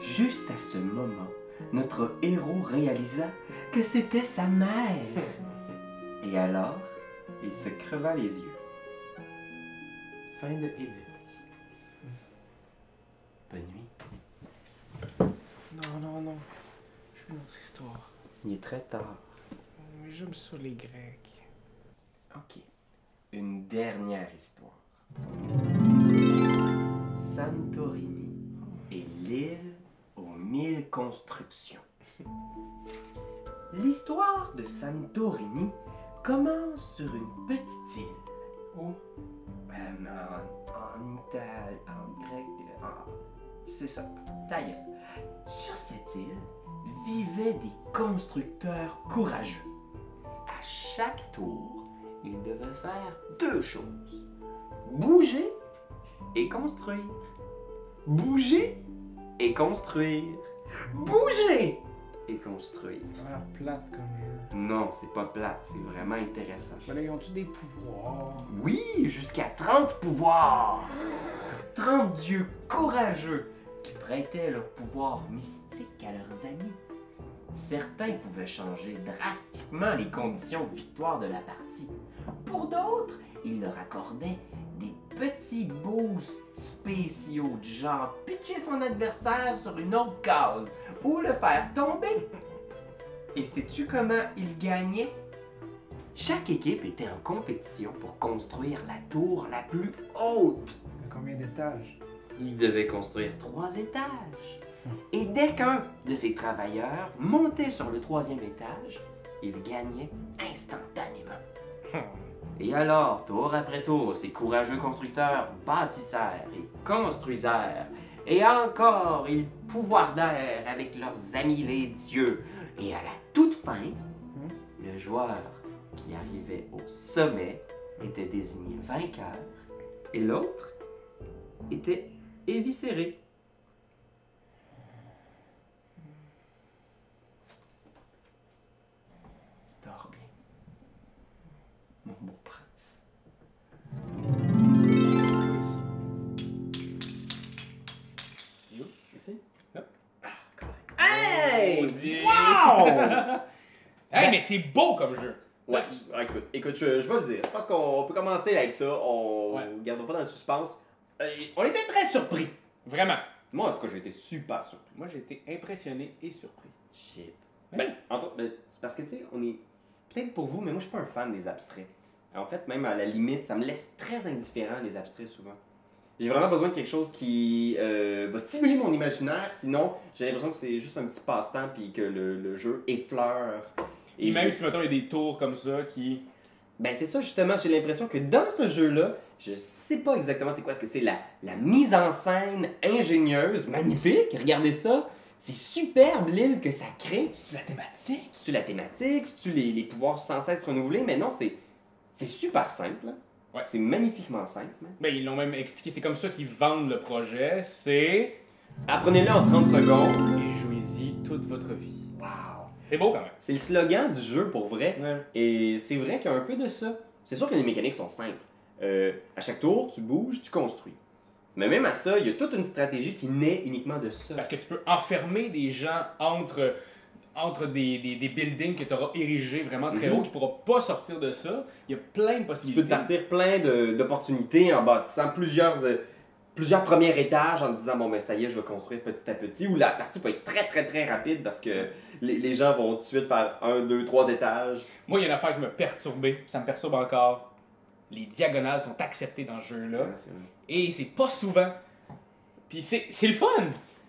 Juste à ce moment, notre héros réalisa que c'était sa mère. Et alors, il se creva les yeux. Fin de Édith. Bonne nuit. Non. Je veux une autre histoire. Il est très tard. J'aime ça les Grecs. Ok. Une dernière histoire. Santorini et l'île aux 1000 constructions. L'histoire de Santorini commence sur une petite île. Où? En Italie, en grec, c'est ça, ta gueule. Sur cette île vivaient des constructeurs courageux. À chaque tour, ils devaient faire deux choses. Bouger et construire. Bouger et construire. Bouger et construire. Ça a l'air plate comme jeu. Non, c'est pas plate, c'est vraiment intéressant. Mais là, ils ont-tu des pouvoirs? Oui, jusqu'à 30 pouvoirs. 30 dieux courageux qui prêtaient leur pouvoir mystique à leurs amis. Certains pouvaient changer drastiquement les conditions de victoire de la partie. Pour d'autres, ils leur accordaient des petits boosts spéciaux du genre pitcher son adversaire sur une autre case ou le faire tomber. Et sais-tu comment ils gagnaient? Chaque équipe était en compétition pour construire la tour la plus haute. Mais combien d'étages? Ils devaient construire 3 étages. Et dès qu'un de ces travailleurs montait sur le 3e étage, il gagnait instantanément. Et alors, tour après tour, ces courageux constructeurs bâtissèrent et construisèrent. Et encore, ils pouvoirdèrent avec leurs amis les dieux. Et à la toute fin, le joueur qui arrivait au sommet était désigné vainqueur et l'autre était éviscéré. Dors bien, mon beau prince. Ici? Hop. Hey! Maudit. Wow! Hey, mais c'est beau comme jeu! Ouais, écoute, je vais le dire. Je pense qu'on peut commencer avec ça. On ne gardera pas dans le suspense. On était très surpris. Vraiment. Moi, en tout cas, j'ai été super surpris. Moi, j'ai été impressionné et surpris. Shit. Ouais. C'est parce que, tu sais, on est... Peut-être pour vous, mais moi, je suis pas un fan des abstraits. En fait, même à la limite, ça me laisse très indifférent, les abstraits, souvent. J'ai vraiment besoin de quelque chose qui va stimuler mon imaginaire. Sinon, j'ai l'impression que c'est juste un petit passe-temps puis que le jeu effleure. Et même si, mettons, il y a des tours comme ça qui... Ben c'est ça justement, j'ai l'impression que dans ce jeu-là, je sais pas exactement c'est quoi, est-ce que c'est la mise en scène ingénieuse, magnifique, regardez ça, c'est superbe l'île que ça crée. C'est la thématique? C'est la thématique, c'est les pouvoirs sans cesse renouvelés, mais non, c'est super simple, hein. Ouais. C'est magnifiquement simple. Hein. Ben, ils l'ont même expliqué, c'est comme ça qu'ils vendent le projet, c'est... Apprenez-le en 30 secondes. Et jouez-y toute votre vie. Wow! C'est beau quand même. C'est le slogan du jeu pour vrai. Ouais. Et c'est vrai qu'il y a un peu de ça. C'est sûr que les mécaniques sont simples. À chaque tour, tu bouges, tu construis. Mais même à ça, il y a toute une stratégie qui naît uniquement de ça. Parce que tu peux enfermer des gens entre des buildings que tu auras érigés vraiment très haut, qui ne pourront pas sortir de ça. Il y a plein de Tu possibilités. peux te partir plein d'opportunités en bâtissant plusieurs premiers étages en te disant bon ben ça y est je vais construire petit à petit, ou la partie peut être très très très rapide parce que les gens vont tout de suite faire 1, 2, 3 étages. Moi, il y a une affaire qui m'a perturbé, ça me perturbe encore. Les diagonales sont acceptées dans ce jeu-là, Ouais, c'est vrai. et c'est pas souvent. Puis c'est le fun!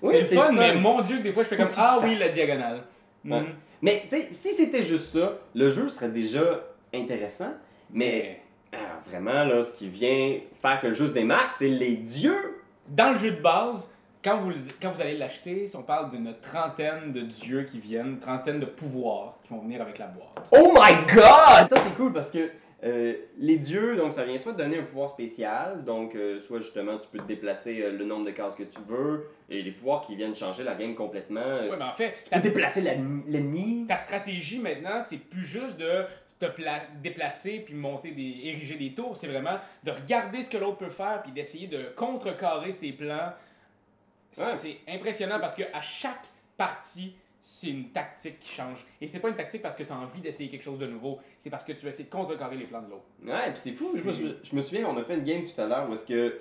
Oui, c'est le fun, mais fun. mon Dieu que des fois je fais Faut comme que tu ah te oui, fasses. la diagonale. Ouais. Mais tu sais, si c'était juste ça, le jeu serait déjà intéressant, mais vraiment là, ce qui vient faire que le jeu se démarque, c'est les dieux. Dans le jeu de base, quand vous allez l'acheter, on parle d'une trentaine de dieux qui viennent, une trentaine de pouvoirs qui vont venir avec la boîte. Oh my god! Ça c'est cool parce que les dieux, donc ça vient soit te donner un pouvoir spécial, donc soit justement tu peux te déplacer le nombre de cases que tu veux, et les pouvoirs qui viennent changer la game complètement. Ouais, mais en fait, Tu peux déplacer l'ennemi. ta stratégie maintenant, c'est plus juste de déplacer puis ériger des tours, c'est vraiment de regarder ce que l'autre peut faire puis d'essayer de contrecarrer ses plans. C'est impressionnant parce qu'à chaque partie, c'est une tactique qui change. Et c'est pas une tactique parce que tu as envie d'essayer quelque chose de nouveau, c'est parce que tu vas essayer de contrecarrer les plans de l'autre. Ouais, puis c'est fou. Je me souviens, on a fait une game tout à l'heure où est-ce que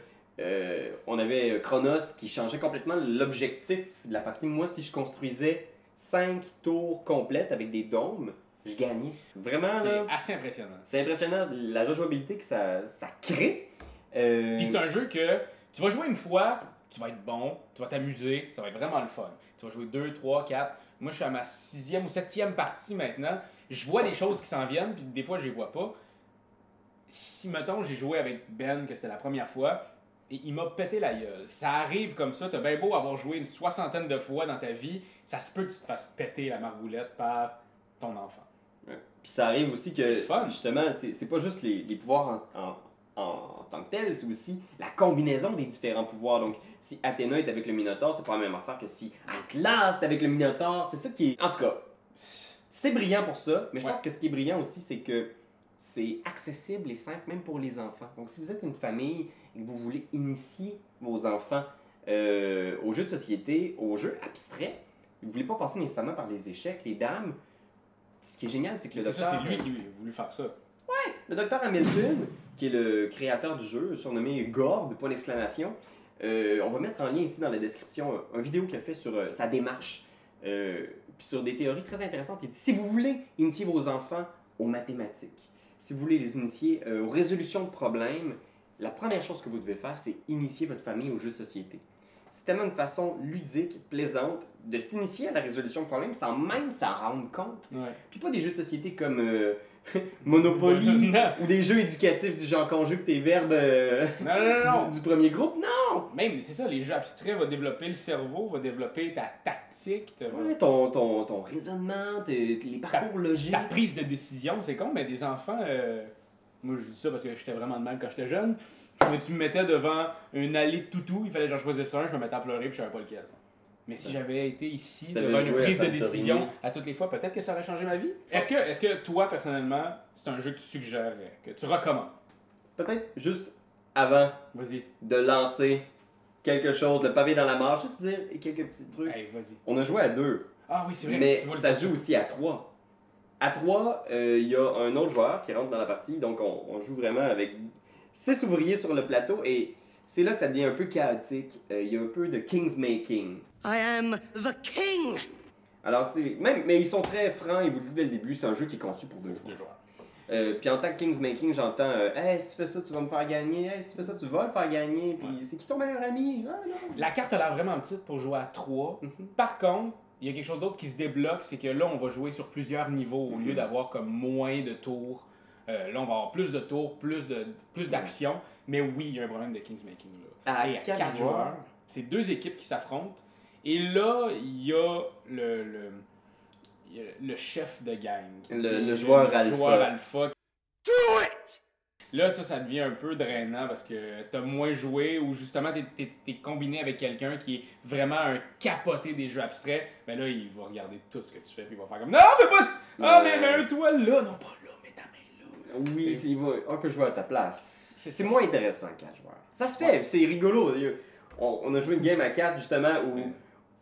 on avait Chronos qui changeait complètement l'objectif de la partie. Moi, si je construisais 5 tours complètes avec des dômes, je gagnais. Vraiment, C'est là, assez impressionnant. c'est impressionnant la rejouabilité que ça crée. Puis c'est un jeu que tu vas jouer une fois, tu vas être bon, tu vas t'amuser, ça va être vraiment le fun. Tu vas jouer 2, 3, 4. Moi, je suis à ma 6e ou 7e partie maintenant. Je vois des choses qui s'en viennent, puis des fois, je les vois pas. Si, mettons, j'ai joué avec Ben, que c'était la première fois, et il m'a pété la gueule. Ça arrive comme ça, t'as bien beau avoir joué une 60aine de fois dans ta vie, ça se peut que tu te fasses péter la margoulette par ton enfant. Ouais. Puis ça arrive aussi C'est que, le fun. justement, c'est pas juste les pouvoirs en tant que tels, c'est aussi la combinaison des différents pouvoirs. Donc, si Athéna est avec le Minotaure, c'est pas la même affaire que si Atlas est avec le Minotaure. C'est ça qui est. En tout cas, c'est brillant pour ça, mais je pense que ce qui est brillant aussi, c'est que c'est accessible et simple, même pour les enfants. Donc, si vous êtes une famille et que vous voulez initier vos enfants aux jeux de société, aux jeux abstraits, vous ne voulez pas passer nécessairement par les échecs, les dames, ce qui est génial, c'est que le C'est docteur... ça, c'est lui qui a voulu faire ça. Le docteur Hamilton, qui est le créateur du jeu, surnommé Gord, point d'exclamation, on va mettre en lien ici dans la description une vidéo qu'il a fait sur sa démarche, puis sur des théories très intéressantes. Il dit, si vous voulez initier vos enfants aux mathématiques, si vous voulez les initier aux résolutions de problèmes, la première chose que vous devez faire, c'est initier votre famille aux jeux de société. C'est tellement une façon ludique, plaisante, de s'initier à la résolution de problèmes sans même s'en rendre compte. Ouais. Puis pas des jeux de société comme Monopoly Non. ou des jeux éducatifs du genre conjugue tes verbes Non. du premier groupe. Non! Même, c'est ça, les jeux abstraits vont développer le cerveau, vont développer ta tactique, Ouais, ton raisonnement, les parcours logiques. ta prise de décision. C'est con, mais des enfants. Moi, je dis ça parce que j'étais vraiment de mal quand j'étais jeune. Mais tu me mettais devant une allée de toutous, il fallait que j'en choisisse un, je me mettais à pleurer puis je savais pas lequel. Mais si j'avais été ici Si t'avais devant une joué à prise de Santorini. décision à toutes les fois, peut-être que ça aurait changé ma vie. Est-ce que toi, personnellement, c'est un jeu que tu suggérerais, que tu recommandes? Peut-être juste avant Vas-y. de lancer quelque chose, le pavé dans la mare, juste dire quelques petits trucs. Hey, vas-y. On a joué à 2. Ah oui, c'est vrai. Mais tu vois le ça sens. joue aussi à 3. À 3, il y a un autre joueur qui rentre dans la partie, donc on joue vraiment avec 6 ouvriers sur le plateau et c'est là que ça devient un peu chaotique. Il y a un peu de king's making. I am the king! Alors, mais ils sont très francs, ils vous le disent dès le début, c'est un jeu qui est conçu pour 2 joueurs. Le joueur. Puis en tant que king's making, j'entends hey, si tu fais ça, tu vas me faire gagner. Hey, si tu fais ça, tu vas le faire gagner. Puis c'est qui ton meilleur ami? Ah, non. La carte a l'air vraiment petite pour jouer à 3. Mhm. Par contre, il y a quelque chose d'autre qui se débloque, c'est que là, on va jouer sur plusieurs niveaux au lieu d'avoir comme moins de tours. Là, on va avoir plus de tours, plus d'action. Mais oui, il y a un problème de Kingsmaking là. À Et à 4 4 joueurs. joueurs, c'est 2 équipes qui s'affrontent. Et là, il y a le chef de gang. Le joueur alpha. joueur alpha. Do it! Là, ça devient un peu drainant parce que t'as moins joué ou justement t'es combiné avec quelqu'un qui est vraiment un capoté des jeux abstraits. Ben là, il va regarder tout ce que tu fais puis il va faire comme non, mais pas. Ah, mais mets-toi là, non pas là, mets ta main là. Oui, il va un peu jouer à ta place. C'est moins intéressant qu'à 4 joueurs. Ça se fait, c'est rigolo. On a joué une game à 4 justement où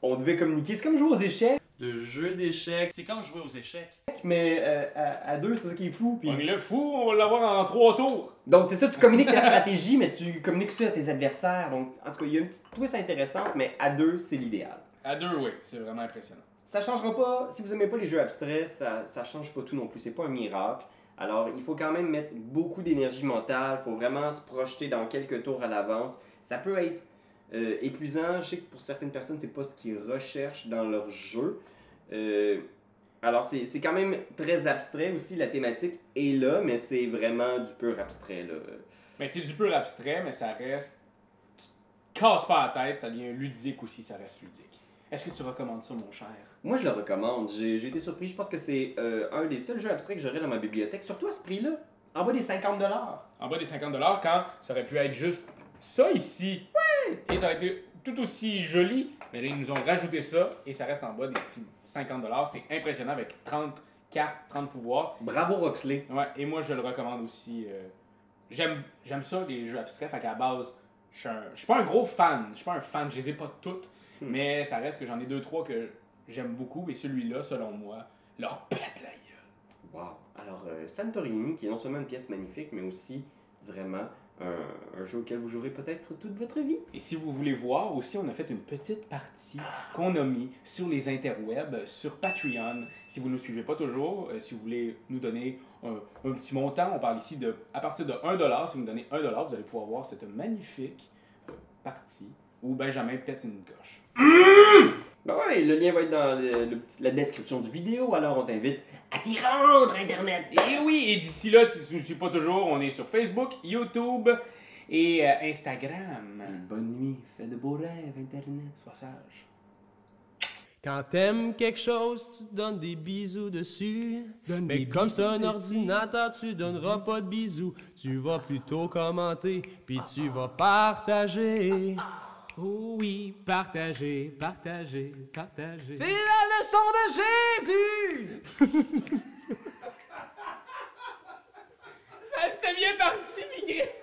on devait communiquer. C'est comme jouer aux échecs, Le jeu d'échecs, c'est comme jouer aux échecs. mais à 2, c'est ça qui est fou. Puis... Donc le fou, on va l'avoir en 3 tours. Donc c'est ça, tu communiques ta stratégie, mais tu communiques aussi à tes adversaires. Donc en tout cas, il y a une petite twist intéressante, mais à 2, c'est l'idéal. À 2, oui, c'est vraiment impressionnant. Ça changera pas, si vous aimez pas les jeux abstraits, ça change pas tout non plus, c'est pas un miracle. Alors il faut quand même mettre beaucoup d'énergie mentale, il faut vraiment se projeter dans quelques tours à l'avance. Ça peut être épuisant, je sais que pour certaines personnes, c'est pas ce qu'ils recherchent dans leur jeu. Alors c'est quand même très abstrait aussi, la thématique est là, mais c'est vraiment du pur abstrait là. Mais c'est du pur abstrait, mais ça reste. Tu te casses pas la tête, ça devient ludique aussi, ça reste ludique. Est-ce que tu recommandes ça, mon cher? Moi je le recommande, j'ai été surpris, je pense que c'est un des seuls jeux abstraits que j'aurais dans ma bibliothèque, surtout à ce prix-là, en bas des 50$. En bas des 50$, quand ça aurait pu être juste ça ici. Ouais! Et ça aurait été tout aussi joli, mais là, ils nous ont rajouté ça et ça reste en bas des prix de 50$. C'est impressionnant avec 30 cartes, 30 pouvoirs. Bravo Roxley. Ouais, et moi, je le recommande aussi. J'aime ça, les jeux abstraits, fait qu'à la base, je suis pas un gros fan. Je suis pas un fan, je les ai pas toutes. Mais ça reste que j'en ai 2-3 que j'aime beaucoup. Et celui-là, selon moi, leur pète la gueule. Wow. Alors, Santorini, qui est non seulement une pièce magnifique, mais aussi vraiment un jeu auquel vous jouerez peut-être toute votre vie. Et si vous voulez voir aussi, on a fait une petite partie qu'on a mis sur les interwebs, sur Patreon. Si vous ne nous suivez pas toujours, si vous voulez nous donner un petit montant, on parle ici de à partir de 1$. Si vous nous donnez 1$, vous allez pouvoir voir cette magnifique partie où Benjamin pète une coche. Ben ouais, le lien va être dans la description du vidéo, alors on t'invite à t'y rendre, Internet! Et oui, et d'ici là, si tu ne nous suis pas toujours, on est sur Facebook, YouTube et Instagram. Bonne nuit, fais de beaux rêves, Internet. Sois sage. Quand t'aimes quelque chose, tu te donnes des bisous dessus. Mais comme c'est un ordinateur, tu donneras pas de bisous. Tu vas plutôt commenter, puis tu vas partager. Oh oui, partager, partager, partager. C'est la leçon de Jésus! Ça, c'était bien parti, Migré!